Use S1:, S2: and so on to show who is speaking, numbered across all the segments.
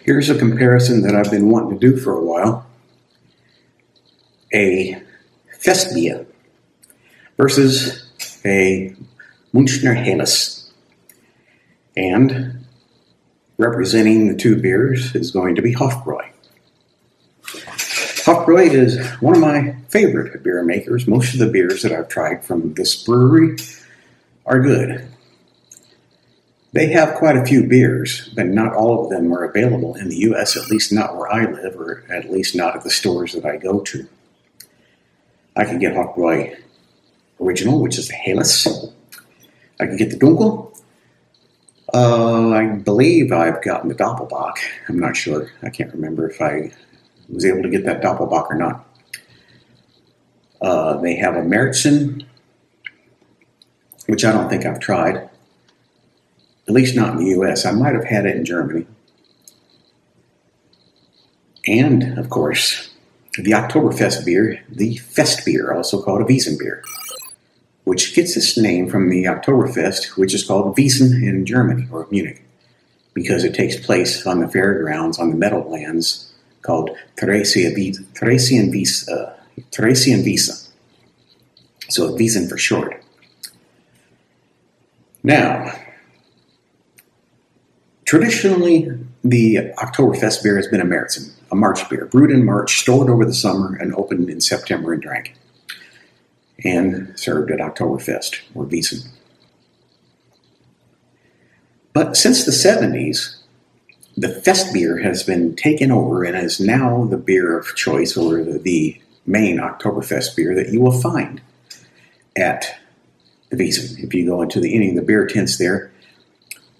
S1: Here's a comparison that I've been wanting to do for a while. A Festbier versus a Münchner Helles. And representing the two beers is going to be Hofbräu. Hofbräu is one of my favorite beer makers. Most of the beers that I've tried from this brewery are good. They have quite a few beers, but not all of them are available in the U.S., at least not where I live, or at least not at the stores that I go to. I can get Hofbräu Original, which is the Helles. I can get the Dunkel. I believe I've gotten the Doppelbock. I'm not sure. I can't remember if I was able to get that Doppelbock or not. They have a Märzen, which I don't think I've tried. At least not in the U.S. I might have had it in Germany. And, of course, the Oktoberfest beer, the Fest beer, also called a Wiesn beer, which gets its name from the Oktoberfest, which is called Wiesn in Germany, or Munich, because it takes place on the fairgrounds on the Meadowlands called Theresienwiese. So Wiesn for short. Now, traditionally, the Oktoberfest beer has been a Märzen, a March beer, brewed in March, stored over the summer, and opened in September and drank, and served at Oktoberfest, or Wiesn. But since the 70s, the Fest beer has been taken over and is now the beer of choice, or the main Oktoberfest beer that you will find at the Wiesn. If you go into any of the beer tents there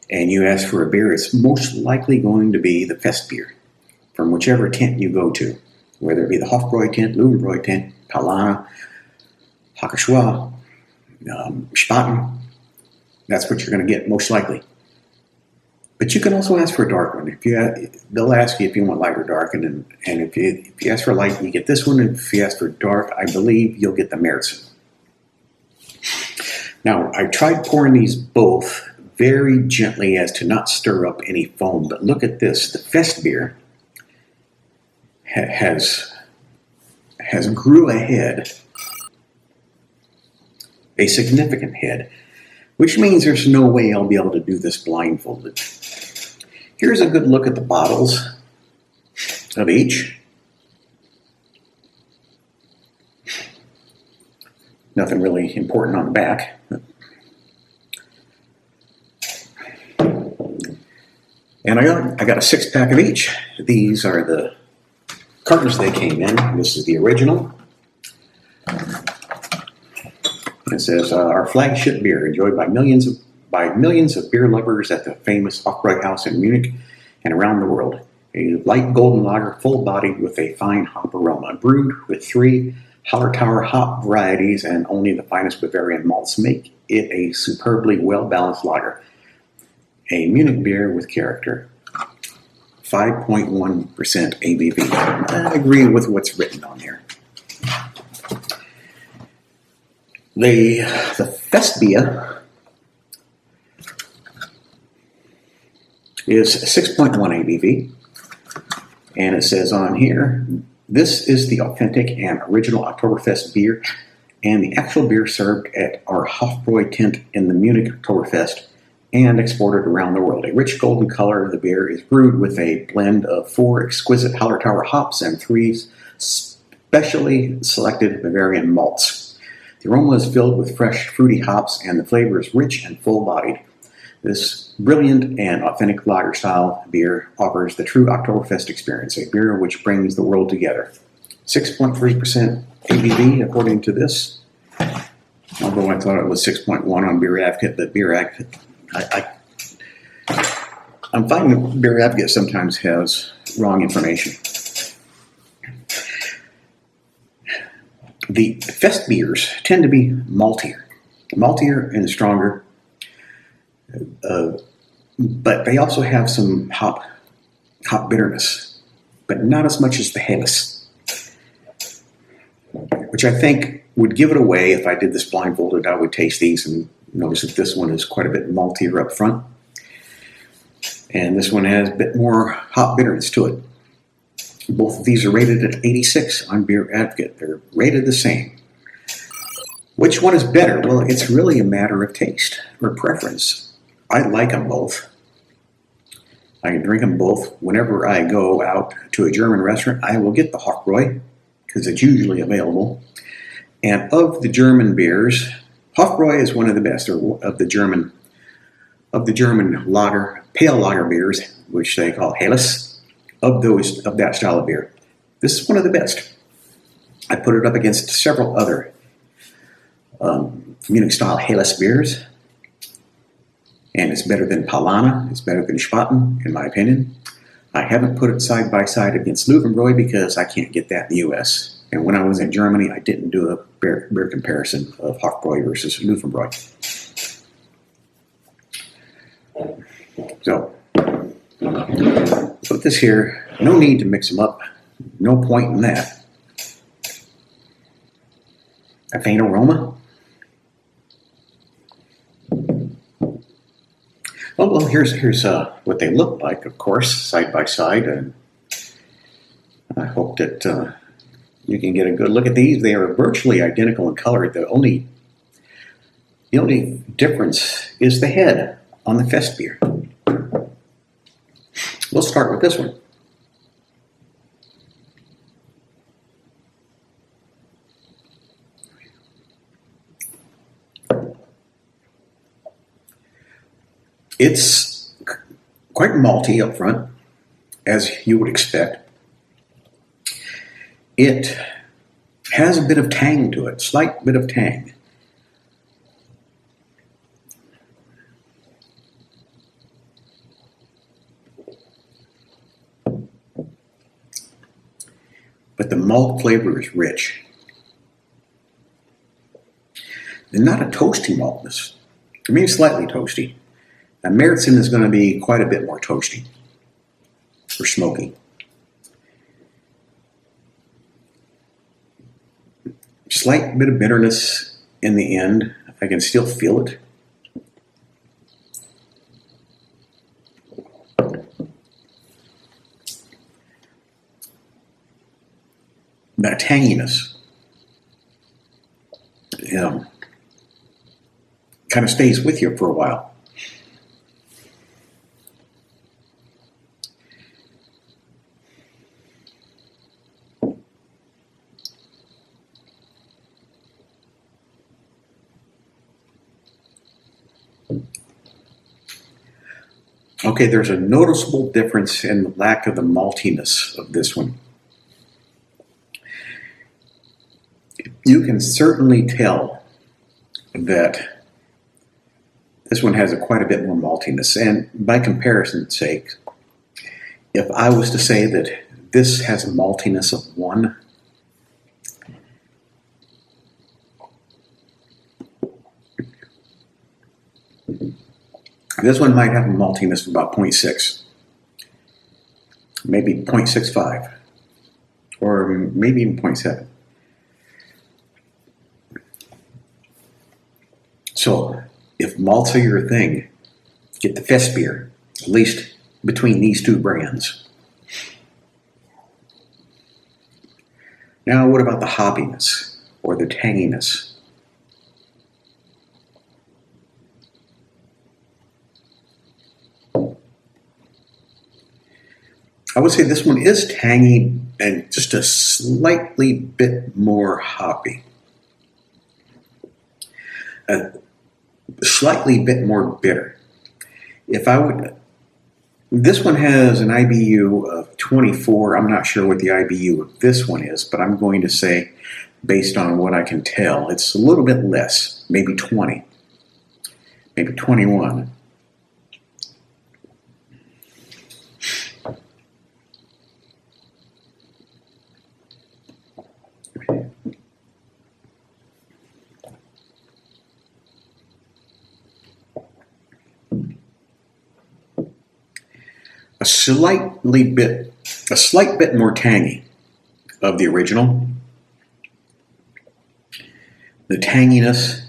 S1: and you ask for a beer, it's most likely going to be the Fest beer from whichever tent you go to, whether it be the Hofbräu tent, Löwenbräu tent, Paulaner, Hacker-Schwa, Spaten. That's what you're going to get most likely. But you can also ask for a dark one. They'll ask you if you want light or dark, and if you ask for light, you get this one. And if you ask for dark, I believe you'll get the Märzen. Now, I tried pouring these both very gently as to not stir up any foam. But look at this. The Fest beer has grew a head, a significant head, which means there's no way I'll be able to do this blindfolded. Here's a good look at the bottles of each. Nothing really important on the back. And I got a 6-pack of each. These are the cartons they came in. This is the original. It says, our flagship beer, enjoyed by millions of beer lovers at the famous Hofbräu House in Munich and around the world. A light golden lager, full-bodied with a fine hop aroma, brewed with 3 Hallertauer hop varieties and only the finest Bavarian malts make it a superbly well-balanced lager. A Munich beer with character. 5.1% ABV. I agree with what's written on here. The Fest beer is 6.1 ABV, and it says on here, this is the authentic and original Oktoberfest beer, and the actual beer served at our Hofbräu tent in the Munich Oktoberfest and exported around the world. A rich golden color of the beer is brewed with a blend of 4 exquisite Hallertauer hops and 3 specially selected Bavarian malts. The aroma is filled with fresh, fruity hops, and the flavor is rich and full-bodied. This brilliant and authentic lager-style beer offers the true Oktoberfest experience, a beer which brings the world together. 6.3% ABV, according to this. Although I thought it was 6.1 on Beer Advocate, but Beer Advocate, I'm finding that Beer Advocate sometimes has wrong information. The Fest beers tend to be maltier and stronger, but they also have some hop bitterness, but not as much as the Helles, which I think would give it away. If I did this blindfolded, I would taste these and notice that this one is quite a bit maltier up front. And this one has a bit more hop bitterness to it. Both of these are rated at 86 on Beer Advocate. They're rated the same. Which one is better? Well, it's really a matter of taste or preference. I like them both. I can drink them both. Whenever I go out to a German restaurant, I will get the Hofbräu because it's usually available. And of the German beers, Hofbräu is one of the best of the German lager, pale lager beers, which they call Helles, of that style of beer. This is one of the best. I put it up against several other Munich style Helles beers, and it's better than Paulaner. It's better than Spaten, in my opinion. I haven't put it side by side against Löwenbräu because I can't get that in the U.S. And when I was in Germany, I didn't do a beer comparison of Hofbräu versus Löwenbräu. So, put this here. No need to mix them up. No point in that. A faint aroma. Well, here's what they look like, of course, side by side. And I hope that you can get a good look at these. They are virtually identical in color. The only difference is the head on the Fest beer. We'll start with this one. It's quite malty up front, as you would expect. It has a bit of tang to it, slight bit of tang. But the malt flavor is rich. And not a toasty maltness. I mean, slightly toasty. Now, Märzen is going to be quite a bit more toasty or smoky. Slight bit of bitterness in the end. I can still feel it. That tanginess kind of stays with you for a while. Okay, there's a noticeable difference in the lack of the maltiness of this one. You can certainly tell that this one has quite a bit more maltiness. And by comparison's sake, if I was to say that this has a maltiness of 1, this one might have a maltiness of about 0.6, maybe 0.65, or maybe even 0.7. So, if malts are your thing, get the Fest beer, at least between these two brands. Now, what about the hoppiness or the tanginess? I would say this one is tangy and just a slightly bit more hoppy. A slightly bit more bitter. This one has an IBU of 24. I'm not sure what the IBU of this one is, but I'm going to say, based on what I can tell, it's a little bit less, maybe 20, maybe 21. A slight bit more tangy of the original. The tanginess,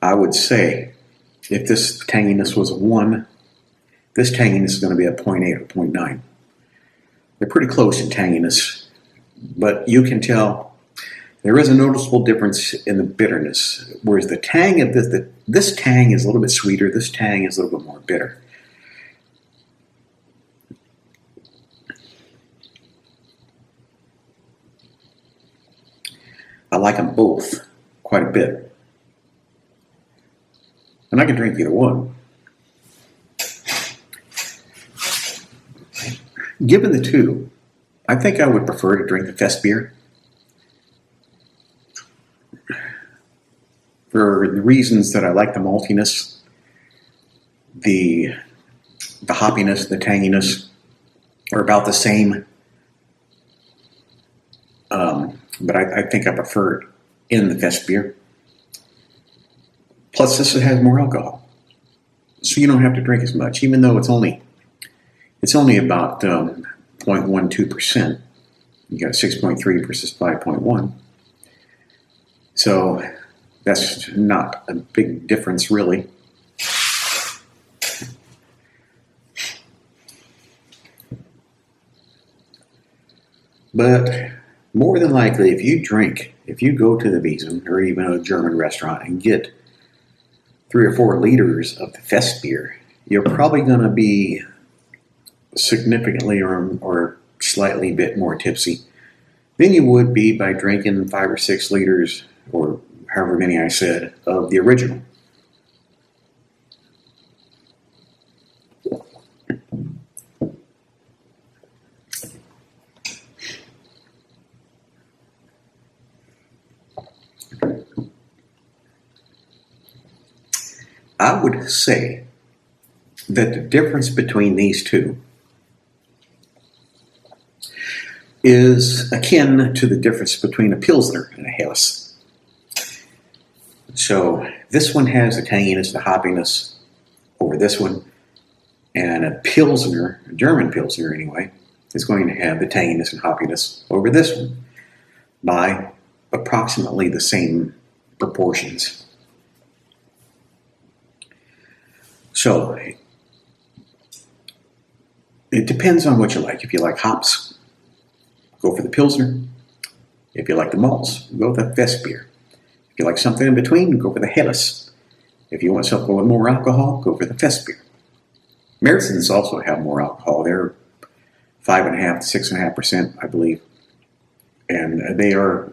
S1: I would say, if this tanginess was a 1, This tanginess is going to be a 0.8 or 0.9. They're pretty close in tanginess, but you can tell there is a noticeable difference in the bitterness. Whereas the tang of this tang is a little bit sweeter, this tang is a little bit more bitter. I like them both quite a bit. And I can drink either one. Given the two, I think I would prefer to drink the Fest beer. For the reasons that I like the maltiness, the hoppiness, the tanginess are about the same. But I think I prefer it in the Fest beer. Plus, this has more alcohol, so you don't have to drink as much, even though it's only about 0.12%. You got 6.3 versus 5.1. So that's not a big difference, really. But more than likely, if you go to the Wiesn or even a German restaurant and get 3 or 4 liters of the Fest beer, you're probably going to be significantly or slightly bit more tipsy than you would be by drinking 5 or 6 liters, or however many I said, of the original. I would say that the difference between these two is akin to the difference between a Pilsner and a Helles. So this one has the tanginess, the hoppiness over this one, and a Pilsner, a German Pilsner anyway, is going to have the tanginess and hoppiness over this one by approximately the same proportions. So it depends on what you like. If you like hops, go for the Pilsner. If you like the malts, go for the Fest beer. If you like something in between, go for the Helles. If you want something with more alcohol, go for the Fest beer. Märzen's also have more alcohol. They're 5.5% to 6.5%, I believe. And they are,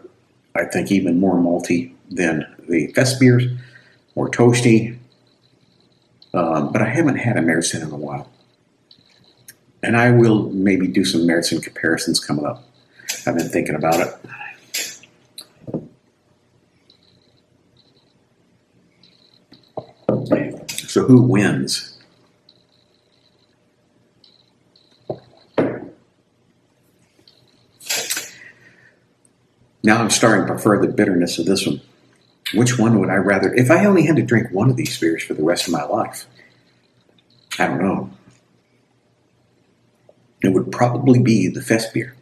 S1: I think, even more malty than the Fest beers, more toasty. But I haven't had a Märzen in a while. And I will maybe do some Märzen comparisons coming up. I've been thinking about it. So who wins? Now I'm starting to prefer the bitterness of this one. Which one would I rather? If I only had to drink one of these beers for the rest of my life, I don't know. It would probably be the Fest beer.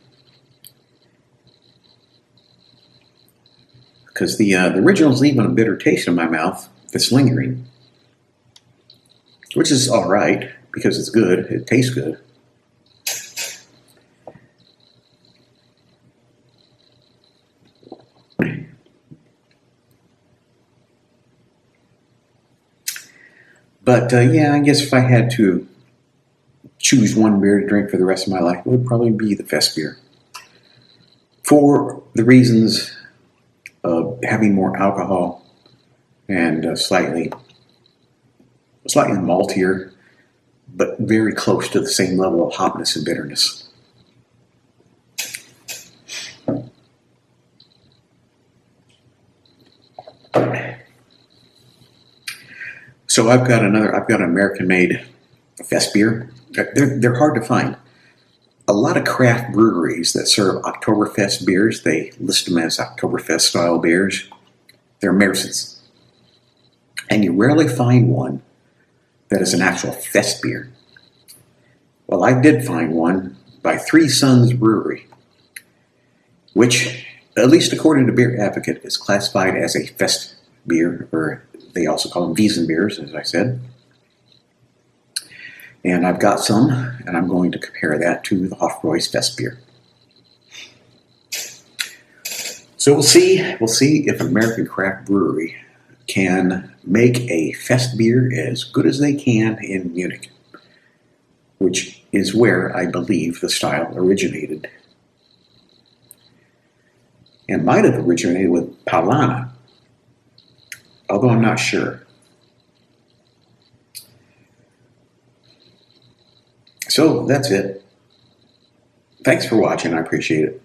S1: Because the original's leaving a bitter taste in my mouth that's lingering. Which is all right, because it's good. It tastes good. But yeah, I guess if I had to choose one beer to drink for the rest of my life, it would probably be the Fest beer. For the reasons of having more alcohol and slightly maltier, but very close to the same level of hotness and bitterness. So I've got an American-made Fest beer. They're hard to find. A lot of craft breweries that serve Oktoberfest beers, they list them as Oktoberfest-style beers. They're Märzens. And you rarely find one that is an actual Fest beer. Well, I did find one by Three Sons Brewery, which, at least according to Beer Advocate, is classified as a Fest beer, or they also call them Wiesn beers, as I said. And I've got some, and I'm going to compare that to the Hofbräu Fest beer. So we'll see if American craft brewery can make a fest beer as good as they can in Munich, which is where I believe the style originated. And might have originated with Paulaner, although I'm not sure. So that's it. Thanks for watching. I appreciate it.